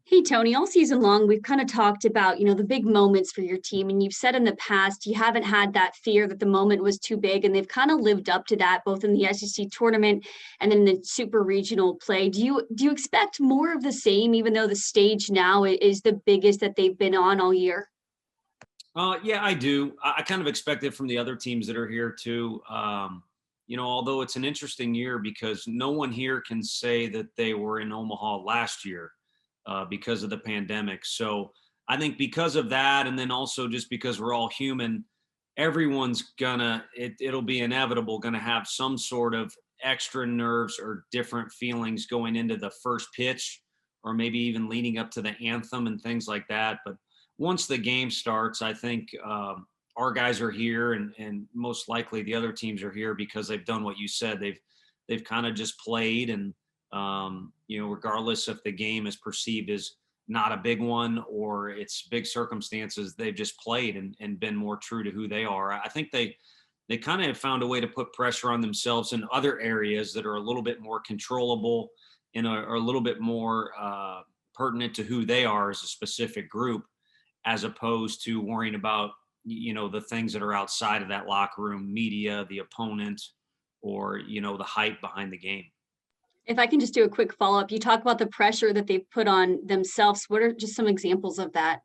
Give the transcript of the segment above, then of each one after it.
Hey, Tony, all season long, we've kind of talked about, the big moments for your team. And you've said in the past, you haven't had that fear that the moment was too big. And they've kind of lived up to that, both in the SEC tournament and in the super regional play. Do you expect more of the same, even though the stage now is the biggest that they've been on all year? Yeah, I do. I kind of expect it from the other teams that are here too. Although it's an interesting year because no one here can say that they were in Omaha last year because of the pandemic. So I think because of that, and then also just because we're all human, everyone's it'll be inevitable gonna have some sort of extra nerves or different feelings going into the first pitch, or maybe even leading up to the anthem and things like that. But once the game starts, I think our guys are here, and most likely the other teams are here because they've done what you said. They've kind of just played, and regardless if the game is perceived as not a big one or it's big circumstances, they've just played and been more true to who they are. I think they kind of have found a way to put pressure on themselves in other areas that are a little bit more controllable and are a little bit more pertinent to who they are as a specific group, as opposed to worrying about the things that are outside of that locker room, media, the opponent, or the hype behind the game. If I can just do a quick follow up, you talk about the pressure that they've put on themselves. What are just some examples of that?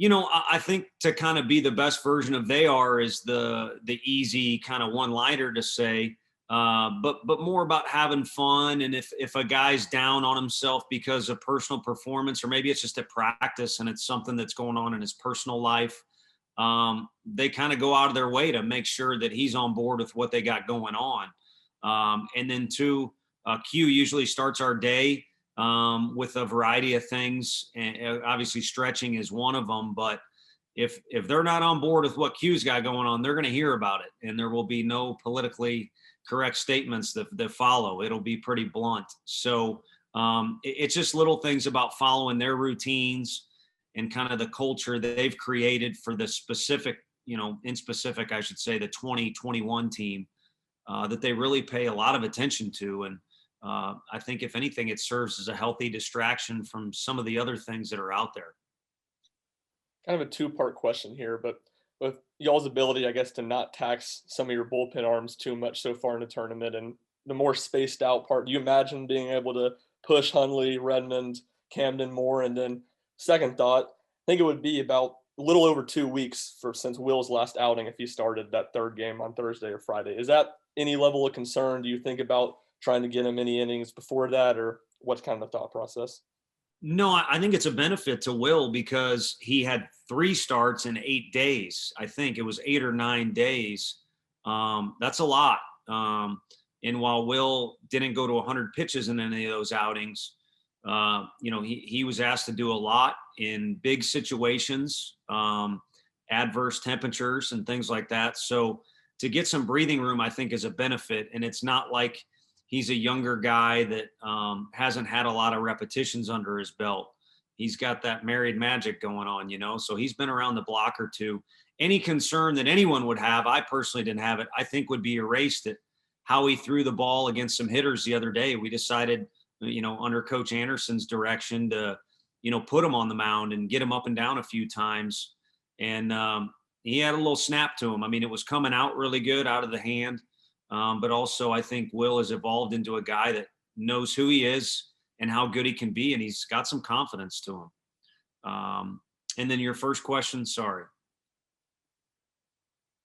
I think to kind of be the best version of they are is the easy kind of one liner to say, but more about having fun. And if a guy's down on himself because of personal performance, or maybe it's just at practice and it's something that's going on in his personal life, they kind of go out of their way to make sure that he's on board with what they got going on. And then two, Q usually starts our day with a variety of things, and obviously stretching is one of them. But if they're not on board with what Q's got going on, they're going to hear about it, and there will be no politically correct statements that follow. It'll be pretty blunt. So it's just little things about following their routines and kind of the culture that they've created for the specific, in specific, I should say, the 2021 team, that they really pay a lot of attention to. And I think if anything, it serves as a healthy distraction from some of the other things that are out there. Kind of a two-part question here, but with y'all's ability, I guess, to not tax some of your bullpen arms too much so far in the tournament, and the more spaced out part, do you imagine being able to push Hundley, Redmond, Camden more? And then second thought, I think it would be about a little over 2 weeks since Will's last outing if he started that third game on Thursday or Friday. Is that any level of concern? Do you think about trying to get him any innings before that, or what's kind of the thought process? No, I think it's a benefit to Will because he had 3 starts in 8 days. I think it was 8 or 9 days. That's a lot. And while Will didn't go to 100 pitches in any of those outings, he was asked to do a lot in big situations, adverse temperatures and things like that. So to get some breathing room, I think, is a benefit. And it's not like he's a younger guy that hasn't had a lot of repetitions under his belt. He's got that married magic going on, so he's been around the block or two. Any concern that anyone would have, I personally didn't have it, I think would be erased at how he threw the ball against some hitters the other day. We decided, under Coach Anderson's direction to, put him on the mound and get him up and down a few times. And he had a little snap to him. I mean, it was coming out really good out of the hand. But also, I think Will has evolved into a guy that knows who he is and how good he can be, and he's got some confidence to him. And then your first question, sorry.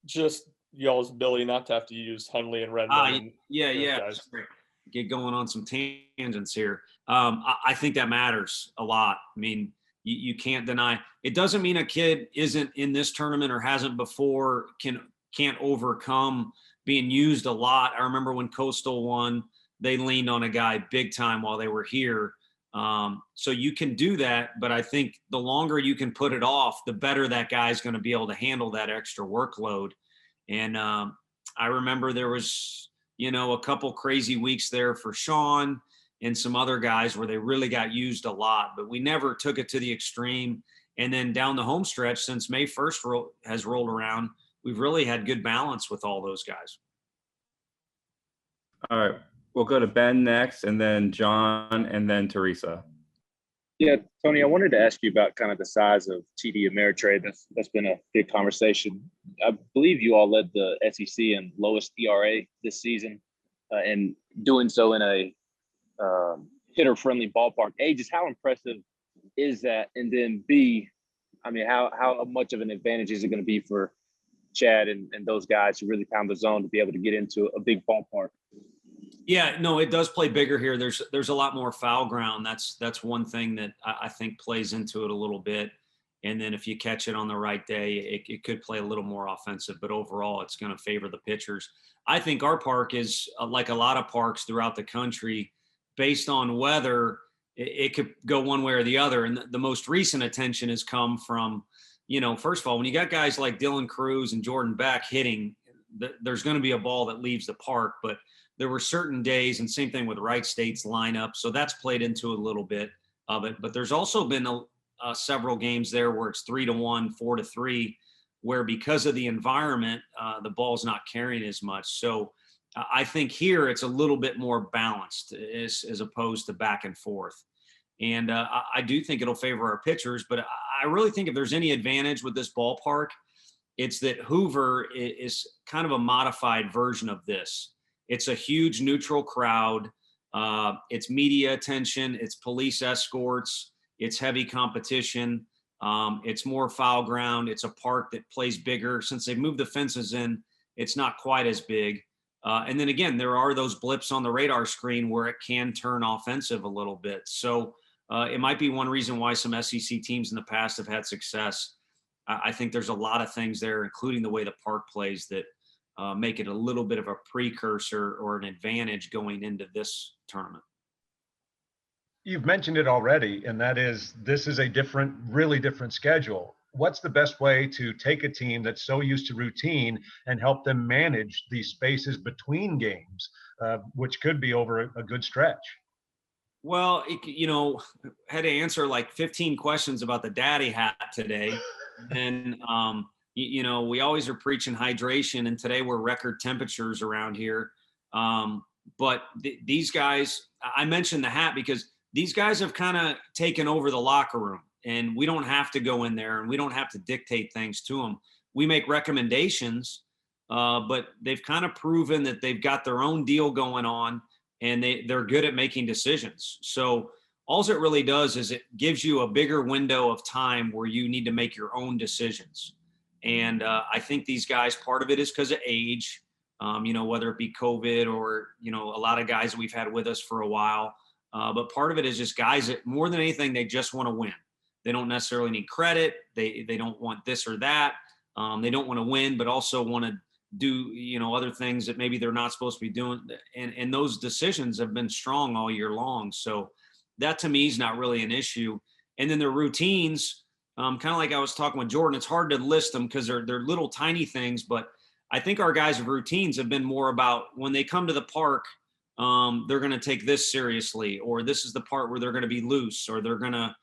Just y'all's ability not to have to use Hundley and Redmond. Yeah. Sorry. Get going on some tangents here. I think that matters a lot. I mean, you can't deny. It doesn't mean a kid isn't in this tournament or hasn't before, can't overcome being used a lot. I remember when Coastal won, they leaned on a guy big time while they were here. So you can do that, but I think the longer you can put it off, the better that guy's going to be able to handle that extra workload. And I remember there was, a couple crazy weeks there for Sean and some other guys where they really got used a lot, but we never took it to the extreme. And then down the home stretch, since May 1st has rolled around, we've really had good balance with all those guys. All right. We'll go to Ben next, and then John, and then Teresa. Yeah, Tony, I wanted to ask you about kind of the size of TD Ameritrade. That's been a big conversation. I believe you all led the SEC in lowest ERA this season, and doing so in a hitter-friendly ballpark. A, just how impressive is that? And then B, I mean, how much of an advantage is it going to be for Chad and those guys who really pound the zone to be able to get into a big ballpark? Yeah, no, it does play bigger here. There's a lot more foul ground. That's one thing that I think plays into it a little bit. And then if you catch it on the right day, it could play a little more offensive. But overall, it's going to favor the pitchers. I think our park is like a lot of parks throughout the country, based on weather. It could go one way or the other. And the most recent attention has come from, first of all, when you got guys like Dylan Cruz and Jordan Beck hitting, there's going to be a ball that leaves the park. But there were certain days, and same thing with Wright State's lineup. So that's played into a little bit of it. But there's also been several games there where it's 3-1, 4-3, where because of the environment, the ball's not carrying as much. So I think here it's a little bit more balanced as opposed to back and forth. And I do think it'll favor our pitchers, but I really think if there's any advantage with this ballpark, it's that Hoover is kind of a modified version of this. It's a huge neutral crowd. It's media attention. It's police escorts. It's heavy competition. It's more foul ground. It's a park that plays bigger. Since they've moved the fences in, it's not quite as big. And then again, there are those blips on the radar screen where it can turn offensive a little bit. So it might be one reason why some SEC teams in the past have had success. I think there's a lot of things there, including the way the park plays, that make it a little bit of a precursor or an advantage going into this tournament. You've mentioned it already, and that is this is a really different schedule. What's the best way to take a team that's so used to routine and help them manage these spaces between games, which could be over a good stretch? Well, had to answer like 15 questions about the daddy hat today. And, we always are preaching hydration, and today we're record temperatures around here. But these guys, I mentioned the hat because these guys have kind of taken over the locker room, and we don't have to go in there and we don't have to dictate things to them. We make recommendations, but they've kind of proven that they've got their own deal going on, and they're good at making decisions. So all it really does is it gives you a bigger window of time where you need to make your own decisions. And I think these guys, part of it is because of age, whether it be COVID or, a lot of guys that we've had with us for a while. But part of it is just guys that more than anything, they just want to win. They don't necessarily need credit. They don't want this or that. They don't want to win, but also want to do, other things that maybe they're not supposed to be doing. And those decisions have been strong all year long. So that to me is not really an issue. And then their routines, kind of like I was talking with Jordan, it's hard to list them because they're little tiny things, but I think our guys' routines have been more about when they come to the park, they're going to take this seriously, or this is the part where they're going to be loose, or they're going to,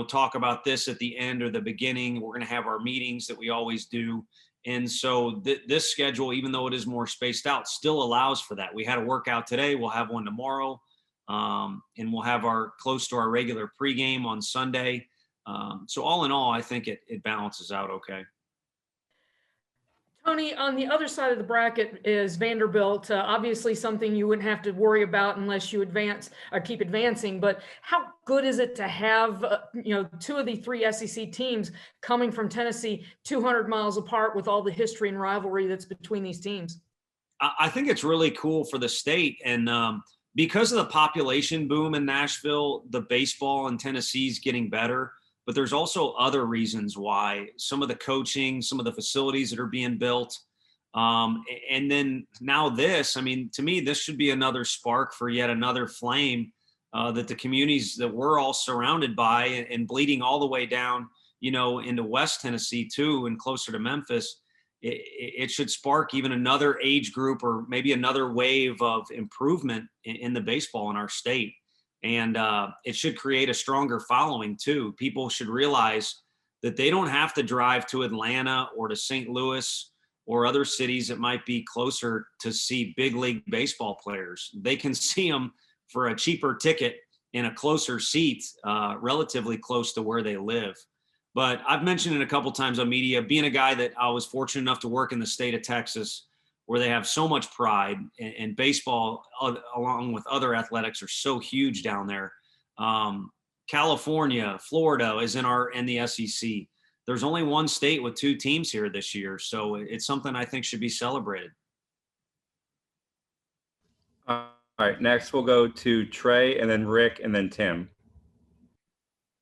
talk about this at the end or the beginning. We're going to have our meetings that we always do. And so this schedule, even though it is more spaced out, still allows for that. We had a workout today. We'll have one tomorrow. And we'll have close to our regular pregame on Sunday. So all in all, I think it balances out okay. Tony, on the other side of the bracket is Vanderbilt. Obviously something you wouldn't have to worry about unless you advance or keep advancing. But how good is it to have, two of the three SEC teams coming from Tennessee 200 miles apart with all the history and rivalry that's between these teams? I think it's really cool for the state. And because of the population boom in Nashville, the baseball in Tennessee is getting better. But there's also other reasons why. Some of the coaching, some of the facilities that are being built. And then now this, to me, this should be another spark for yet another flame that the communities that we're all surrounded by and bleeding all the way down, into West Tennessee too, and closer to Memphis. It should spark even another age group or maybe another wave of improvement in the baseball in our state. And it should create a stronger following too. People should realize that they don't have to drive to Atlanta or to St. Louis or other cities that might be closer to see big league baseball players. They can see them for a cheaper ticket in a closer seat, relatively close to where they live. But I've mentioned it a couple times on media, being a guy that I was fortunate enough to work in the state of Texas, where they have so much pride, and baseball, along with other athletics, are so huge down there. California, Florida is in the SEC. There's only one state with 2 teams here this year, so it's something I think should be celebrated. All right, next we'll go to Trey, and then Rick, and then Tim.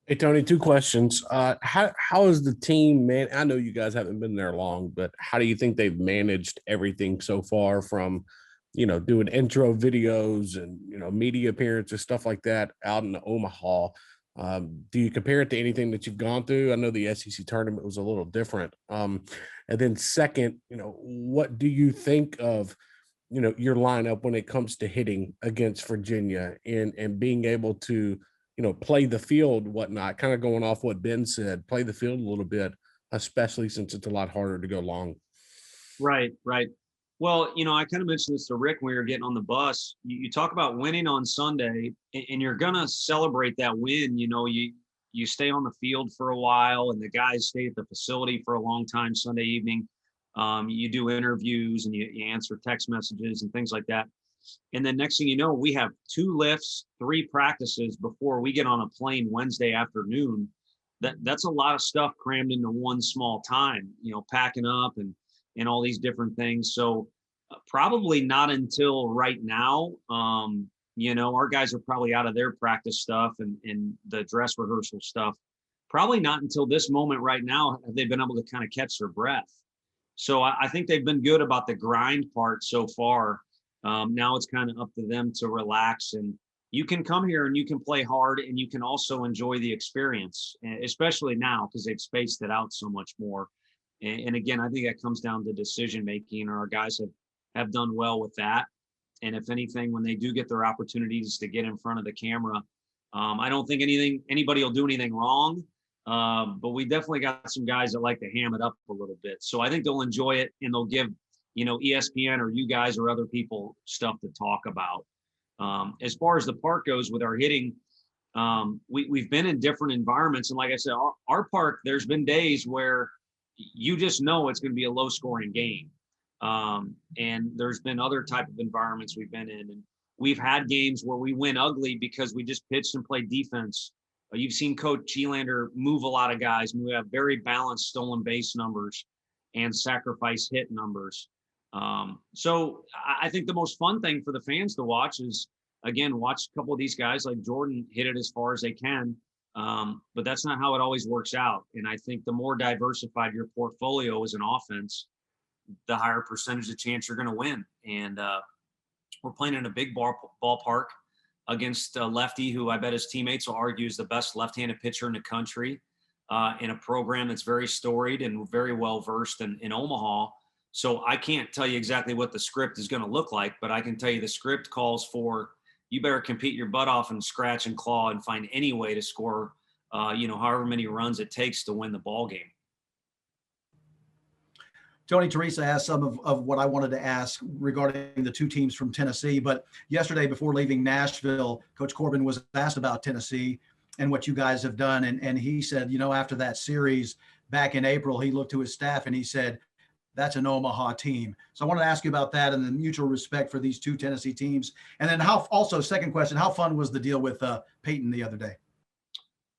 Hey, Tony, 2 questions. How is the team, man? I know you guys haven't been there long, but how do you think they've managed everything so far, from, doing intro videos and, media appearances, stuff like that out in Omaha? Do you compare it to anything that you've gone through? I know the SEC tournament was a little different. And then second, what do you think of, your lineup when it comes to hitting against Virginia and being able to, play the field, whatnot, kind of going off what Ben said, play the field a little bit, especially since it's a lot harder to go long. Right. Well, I kind of mentioned this to Rick when we were getting on the bus. You talk about winning on Sunday, and you're going to celebrate that win. You stay on the field for a while, and the guys stay at the facility for a long time Sunday evening. You do interviews, and you answer text messages and things like that. And then next thing you know, we have 2 lifts, 3 practices before we get on a plane Wednesday afternoon. That's a lot of stuff crammed into one small time, packing up and all these different things. So probably not until right now, our guys are probably out of their practice stuff and the dress rehearsal stuff. Probably not until this moment right now have they been able to kind of catch their breath. So I think they've been good about the grind part so far. Now it's kind of up to them to relax, and you can come here and you can play hard, and you can also enjoy the experience, especially now because they've spaced it out so much more. And again, I think that comes down to decision making. Our guys have done well with that. And if anything, when they do get their opportunities to get in front of the camera, I don't think anybody will do anything wrong. But we definitely got some guys that like to ham it up a little bit. So I think they'll enjoy it, and they'll give ESPN or you guys or other people stuff to talk about. As far as the park goes with our hitting, we've been in different environments. And like I said, our park, there's been days where you just know it's going to be a low scoring game. And there's been other type of environments we've been in. And we've had games where we win ugly because we just pitched and played defense. You've seen Coach Cheelander move a lot of guys, and we have very balanced stolen base numbers and sacrifice hit numbers. So I think the most fun thing for the fans to watch is, again, watch a couple of these guys like Jordan hit it as far as they can. But that's not how it always works out. And I think the more diversified your portfolio is an offense, the higher percentage of chance you're going to win. And we're playing in a big ballpark against a lefty who I bet his teammates will argue is the best left-handed pitcher in the country, in a program that's very storied and very well versed in Omaha. So I can't tell you exactly what the script is going to look like, but I can tell you the script calls for you better compete your butt off and scratch and claw and find any way to score, however many runs it takes to win the ball game. Tony, Teresa asked some of what I wanted to ask regarding the 2 teams from Tennessee. But yesterday, before leaving Nashville, Coach Corbin was asked about Tennessee and what you guys have done. And he said, after that series back in April, he looked to his staff and he said, that's an Omaha team. So I wanted to ask you about that and the mutual respect for these 2 Tennessee teams. And then second question, how fun was the deal with Peyton the other day?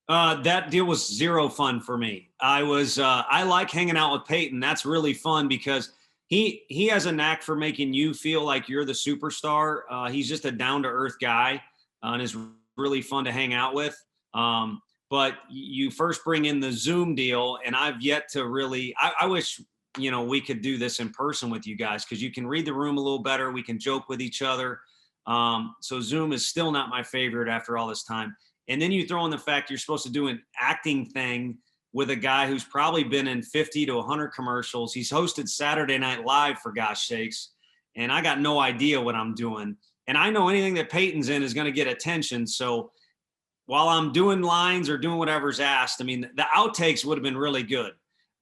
That deal was 0 fun for me. I like hanging out with Peyton. That's really fun because he has a knack for making you feel like you're the superstar. He's just a down-to-earth guy, and is really fun to hang out with. But you first bring in the Zoom deal, and I've yet to really, I wish, we could do this in person with you guys because you can read the room a little better. We can joke with each other. So Zoom is still not my favorite after all this time. And then you throw in the fact you're supposed to do an acting thing with a guy who's probably been in 50 to 100 commercials. He's hosted Saturday Night Live, for gosh sakes. And I got no idea what I'm doing. And I know anything that Peyton's in is going to get attention. So while I'm doing lines or doing whatever's asked, the outtakes would have been really good.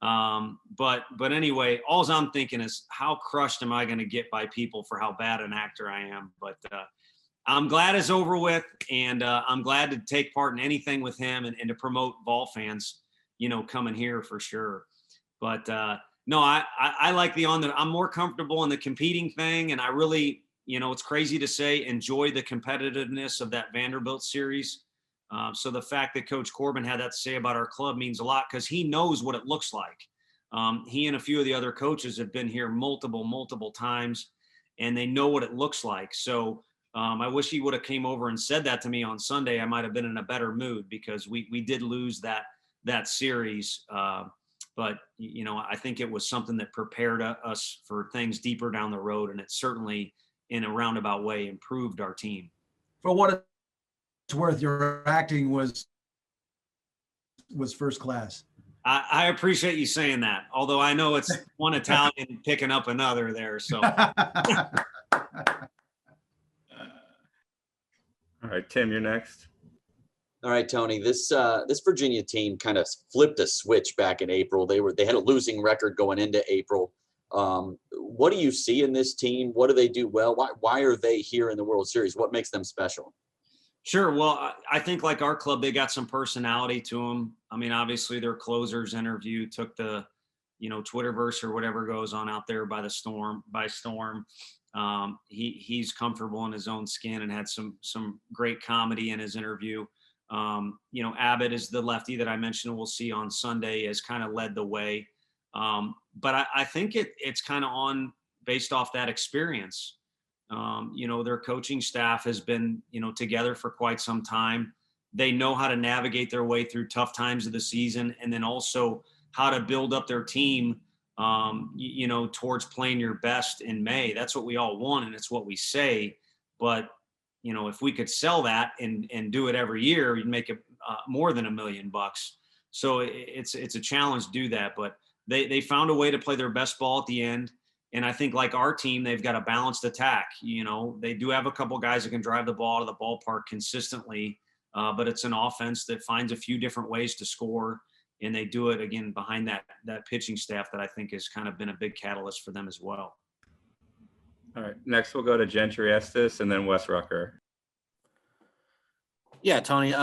But anyway, all I'm thinking is how crushed am I going to get by people for how bad an actor I am? But I'm glad it's over with, and I'm glad to take part in anything with him and to promote Vol fans, coming here for sure. But no, I like I'm more comfortable in the competing thing, and I really, it's crazy to say, enjoy the competitiveness of that Vanderbilt series. So the fact that Coach Corbin had that to say about our club means a lot, because he knows what it looks like. He and a few of the other coaches have been here multiple times, and they know what it looks like. So I wish he would have came over and said that to me on Sunday. I might have been in a better mood, because we did lose that series. But, I think it was something that prepared us for things deeper down the road. And it certainly, in a roundabout way, improved our team. For what it's worth, your acting was first class. I appreciate you saying that, although I know it's one Italian picking up another there. So. All right, Tim, you're next. All right, Tony, this Virginia team kind of flipped a switch back in April. They had a losing record going into April. What do you see in this team? What do they do well? Why are they here in the World Series? What makes them special? Sure. Well, I think like our club, they got some personality to them. I mean, obviously their closers interview took the, Twitterverse or whatever goes on out there by storm. He's comfortable in his own skin and had some great comedy in his interview. Abbott is the lefty that I mentioned we'll see on Sunday, has kind of led the way. But I think it's kind of based off that experience. Their coaching staff has been, together for quite some time. They know how to navigate their way through tough times of the season, and then also how to build up their team, towards playing your best in May. That's what we all want, and it's what we say. But if we could sell that and do it every year, we'd make it more than $1 million. So it's a challenge to do that. But they found a way to play their best ball at the end. And I think like our team, they've got a balanced attack. They do have a couple guys that can drive the ball to the ballpark consistently, but it's an offense that finds a few different ways to score. And they do it, again, behind that pitching staff that I think has kind of been a big catalyst for them as well. All right, next we'll go to Gentry Estes and then Wes Rucker. Yeah, Tony,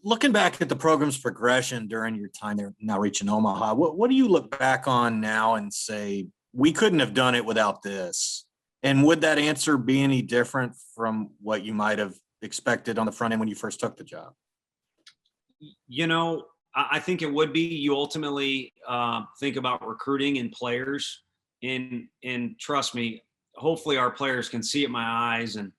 looking back at the program's progression during your time there, now reaching Omaha, what do you look back on now and say, we couldn't have done it without this? And would that answer be any different from what you might have expected on the front end when you first took the job? I think it would be. You ultimately think about recruiting and players, and trust me, hopefully our players can see it in my eyes and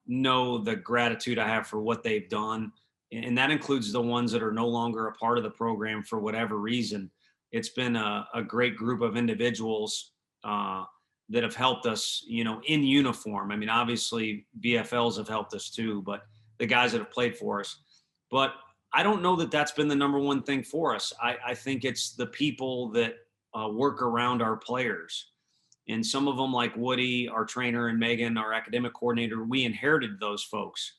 know the gratitude I have for what they've done. And that includes the ones that are no longer a part of the program for whatever reason. It's been a great group of individuals that have helped us, in uniform. I mean, obviously VFLs have helped us too, but the guys that have played for us. But I don't know that that's been the number one thing for us. I think it's the people that work around our players. And some of them, like Woody, our trainer, and Megan, our academic coordinator, we inherited those folks.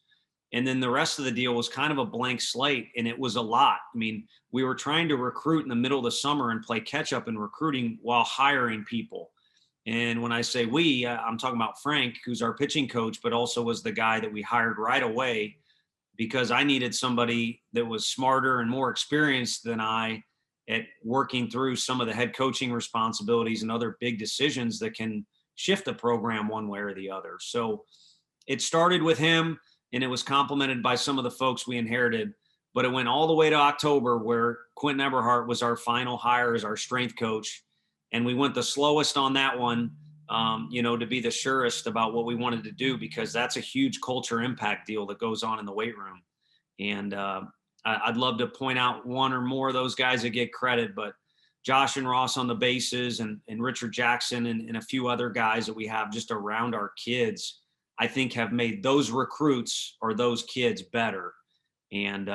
And then the rest of the deal was kind of a blank slate, and it was a lot. I mean, we were trying to recruit in the middle of the summer and play catch up in recruiting while hiring people. And when I say we, I'm talking about Frank, who's our pitching coach, but also was the guy that we hired right away, because I needed somebody that was smarter and more experienced than I at working through some of the head coaching responsibilities and other big decisions that can shift the program one way or the other. So it started with him, and it was complemented by some of the folks we inherited, but it went all the way to October, where Quentin Eberhardt was our final hire as our strength coach. And we went the slowest on that one, to be the surest about what we wanted to do, because that's a huge culture impact deal that goes on in the weight room. And I'd love to point out one or more of those guys that get credit, but Josh and Ross on the bases, and Richard Jackson and a few other guys that we have just around our kids, I think have made those recruits or those kids better. And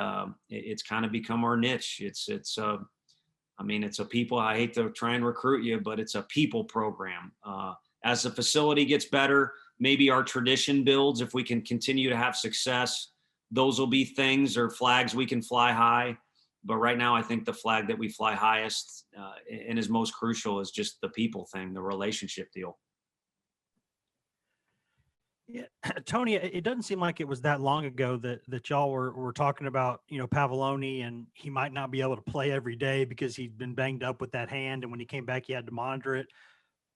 it's kind of become our niche. It's a people, I hate to try and recruit you, but it's a people program. As the facility gets better, maybe our tradition builds. If we can continue to have success, those will be things or flags we can fly high. But right now, I think the flag that we fly highest and is most crucial is just the people thing, the relationship deal. Yeah, Tony, it doesn't seem like it was that long ago that y'all were talking about, Pavloni, and he might not be able to play every day because he'd been banged up with that hand. And when he came back, he had to monitor it.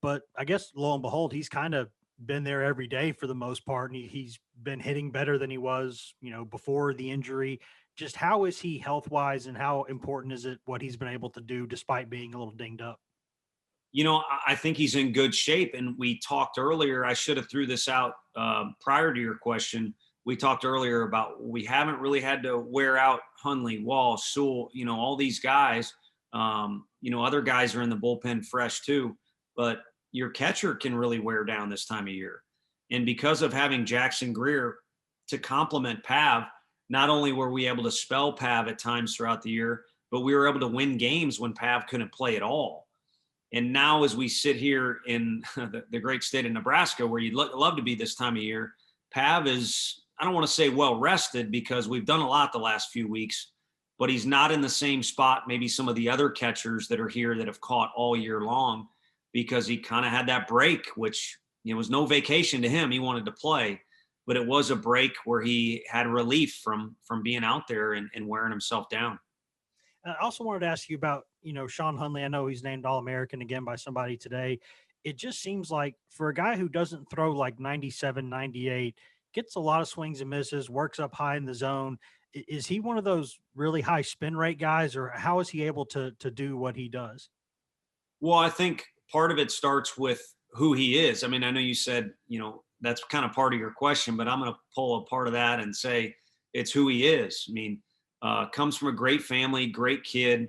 But I guess lo and behold, he's kind of been there every day for the most part. And he's been hitting better than he was, before the injury. Just how is he health wise, and how important is it what he's been able to do despite being a little dinged up? I think he's in good shape. And we talked earlier, I should have threw this out prior to your question. We talked earlier about we haven't really had to wear out Hundley, Wall, Sewell, all these guys. Other guys are in the bullpen fresh too, but your catcher can really wear down this time of year. And because of having Jackson Greer to complement Pav, not only were we able to spell Pav at times throughout the year, but we were able to win games when Pav couldn't play at all. And now, as we sit here in the great state of Nebraska, where you'd love to be this time of year, Pav is, I don't want to say well rested because we've done a lot the last few weeks, but he's not in the same spot maybe some of the other catchers that are here that have caught all year long, because he kind of had that break, which was no vacation to him. He wanted to play, but it was a break where he had relief from being out there and wearing himself down. I also wanted to ask you about, Sean Hundley. I know he's named All-American again by somebody today. It just seems like for a guy who doesn't throw like 97, 98, gets a lot of swings and misses, works up high in the zone. Is he one of those really high spin rate guys, or how is he able to do what he does? Well, I think part of it starts with who he is. I mean, I know you said, that's kind of part of your question, but I'm going to pull a part of that and say it's who he is. I mean, comes from a great family, great kid,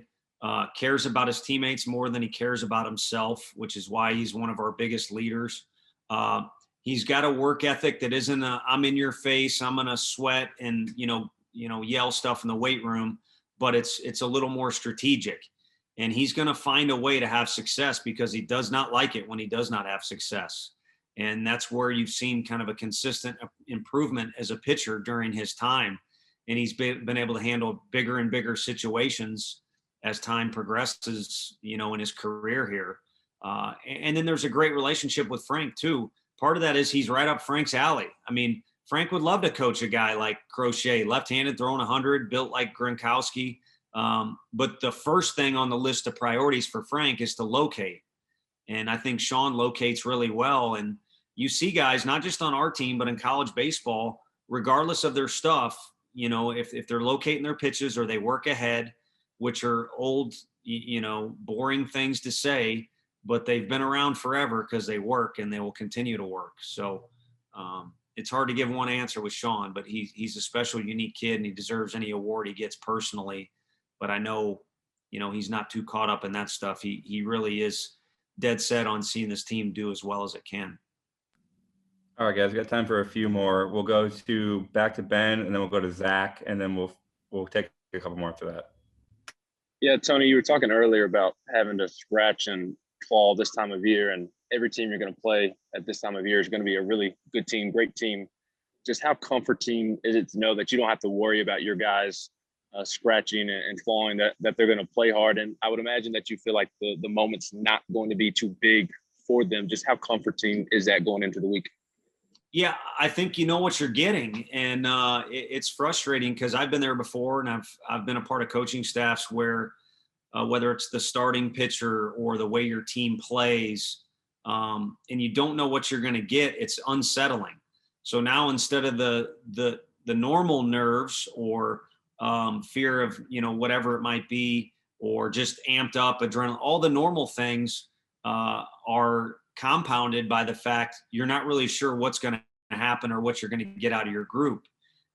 cares about his teammates more than he cares about himself, which is why he's one of our biggest leaders. He's got a work ethic that isn't I'm in your face, I'm going to sweat and, yell stuff in the weight room, but it's a little more strategic. And he's going to find a way to have success because he does not like it when he does not have success. And that's where you've seen kind of a consistent improvement as a pitcher during his time. And he's been able to handle bigger and bigger situations as time progresses, in his career here. And then there's a great relationship with Frank too. Part of that is he's right up Frank's alley. I mean, Frank would love to coach a guy like Crochet, left-handed, throwing 100, built like Gronkowski. But the first thing on the list of priorities for Frank is to locate. And I think Sean locates really well. And you see guys, not just on our team, but in college baseball, regardless of their stuff, if they're locating their pitches or they work ahead, which are old, boring things to say, but they've been around forever because they work and they will continue to work. So it's hard to give one answer with Sean, but he's a special, unique kid, and he deserves any award he gets personally. But I know, he's not too caught up in that stuff. He really is dead set on seeing this team do as well as it can. All right, guys, we got time for a few more. We'll go back to Ben, and then we'll go to Zach, and then we'll take a couple more after that. Yeah, Tony, you were talking earlier about having to scratch and claw this time of year, and every team you're going to play at this time of year is going to be a really good team, great team. Just how comforting is it to know that you don't have to worry about your guys scratching and clawing, that they're going to play hard? And I would imagine that you feel like the moment's not going to be too big for them. Just how comforting is that going into the week? Yeah, I think you know what you're getting, and it's frustrating because I've been there before, and I've been a part of coaching staffs where whether it's the starting pitcher or the way your team plays, and you don't know what you're going to get, it's unsettling. So now instead of the normal nerves or fear of whatever it might be, or just amped up adrenaline, all the normal things are compounded by the fact you're not really sure what's going to happen or what you're going to get out of your group.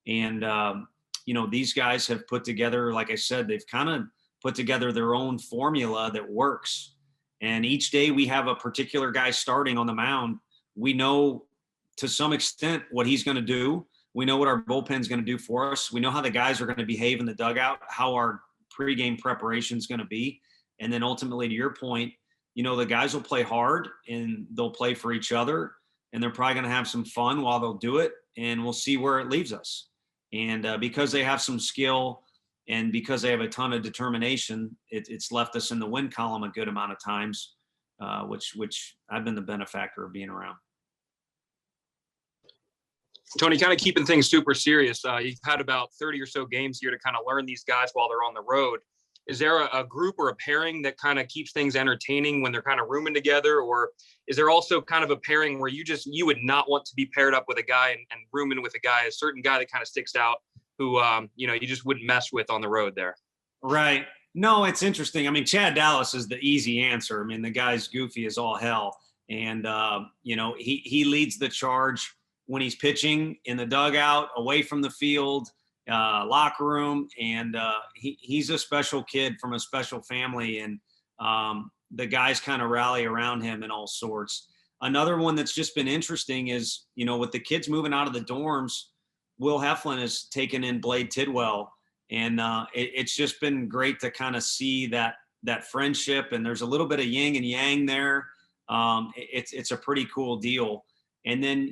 And, these guys have put together, like I said, they've kind of put together their own formula that works. And each day we have a particular guy starting on the mound. We know to some extent what he's going to do. We know what our bullpen is going to do for us. We know how the guys are going to behave in the dugout, how our pregame preparation is going to be. And then ultimately, to your point, the guys will play hard and they'll play for each other, and they're probably going to have some fun while they'll do it, and we'll see where it leaves us. And because they have some skill and because they have a ton of determination, it's left us in the win column a good amount of times, which I've been the benefactor of being around. Tony, kind of keeping things super serious. You've had about 30 or so games here to kind of learn these guys while they're on the road. Is there a group or a pairing that kind of keeps things entertaining when they're kind of rooming together? Or is there also kind of a pairing where you would not want to be paired up with a guy and rooming with a guy, a certain guy that kind of sticks out who, you just wouldn't mess with on the road there? Right. No, it's interesting. I mean, Chad Dallas is the easy answer. I mean, the guy's goofy as all hell. And, he leads the charge when he's pitching in the dugout, away from the field, locker room. And he's a special kid from a special family. And the guys kind of rally around him in all sorts. Another one that's just been interesting is, with the kids moving out of the dorms, Will Heflin has taken in Blade Tidwell. And it's just been great to kind of see that friendship. And there's a little bit of yin and yang there. It's a pretty cool deal. And then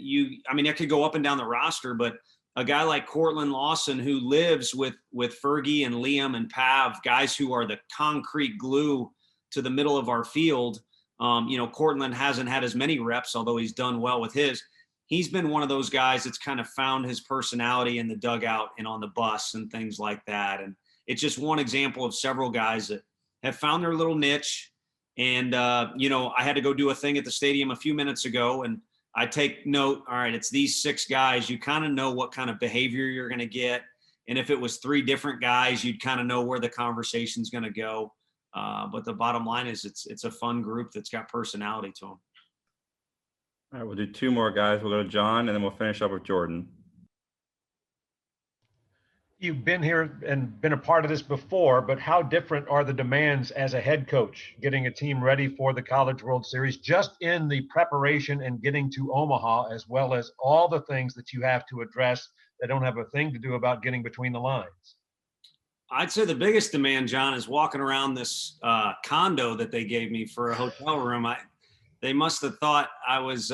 I could go up and down the roster, but a guy like Cortland Lawson, who lives with Fergie and Liam and Pav, guys who are the concrete glue to the middle of our field. Cortland hasn't had as many reps, although he's done well with his. He's been one of those guys that's kind of found his personality in the dugout and on the bus and things like that. And it's just one example of several guys that have found their little niche. And, I had to go do a thing at the stadium a few minutes ago, and I take note, all right, it's these 6 guys. You kind of know what kind of behavior you're going to get. And if it was 3 different guys, you'd kind of know where the conversation's going to go. But the bottom line is it's a fun group that's got personality to them. All right, we'll do 2 more guys. We'll go to John, and then we'll finish up with Jordan. You've been here and been a part of this before, but how different are the demands as a head coach, getting a team ready for the College World Series, just in the preparation and getting to Omaha, as well as all the things that you have to address that don't have a thing to do about getting between the lines? I'd say the biggest demand, John, is walking around this condo that they gave me for a hotel room. They must have thought I was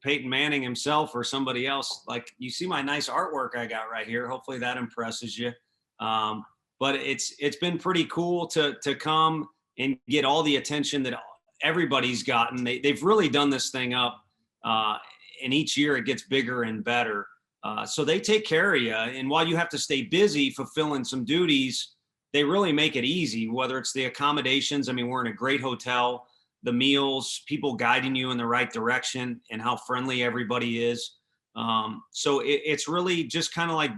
Peyton Manning himself or somebody else. Like, you see my nice artwork I got right here. Hopefully that impresses you. But it's been pretty cool to come and get all the attention that everybody's gotten. They've really done this thing up, and each year it gets bigger and better. So they take care of you. And while you have to stay busy fulfilling some duties, they really make it easy, whether it's the accommodations. I mean, we're in a great hotel, the meals, people guiding you in the right direction, and how friendly everybody is. So it's really just kind of like,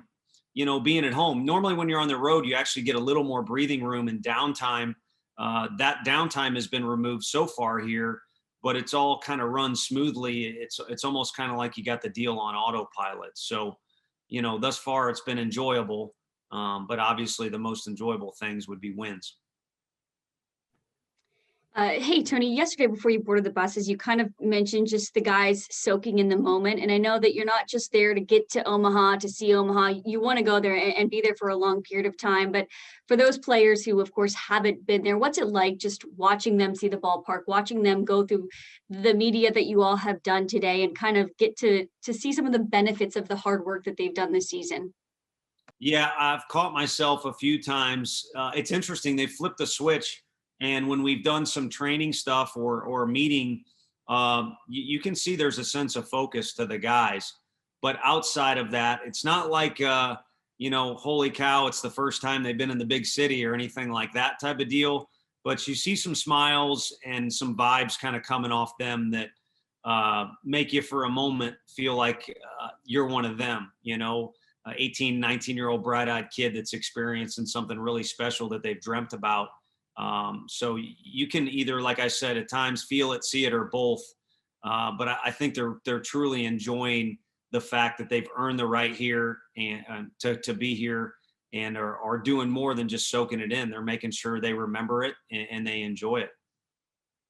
being at home. Normally when you're on the road, you actually get a little more breathing room and downtime. That downtime has been removed so far here, but it's all kind of run smoothly. It's almost kind of like you got the deal on autopilot. So, thus far it's been enjoyable. But obviously the most enjoyable things would be wins. Hey, Tony, yesterday before you boarded the buses, you kind of mentioned just the guys soaking in the moment. And I know that you're not just there to get to Omaha, to see Omaha. You want to go there and be there for a long period of time. But for those players who, of course, haven't been there, what's it like just watching them see the ballpark, watching them go through the media that you all have done today and kind of get to see some of the benefits of the hard work that they've done this season? Yeah, I've caught myself a few times. It's interesting. They flipped the switch. And when we've done some training stuff or a meeting, you can see there's a sense of focus to the guys. But outside of that, it's not like, holy cow, it's the first time they've been in the big city or anything like that type of deal. But you see some smiles and some vibes kind of coming off them that make you for a moment feel like you're one of them, 18, 19-year-old bright-eyed kid that's experiencing something really special that they've dreamt about. So you can either, like I said, at times feel it, see it, or both. But I think they're truly enjoying the fact that they've earned the right here and to be here and are doing more than just soaking it in. They're making sure they remember it and they enjoy it.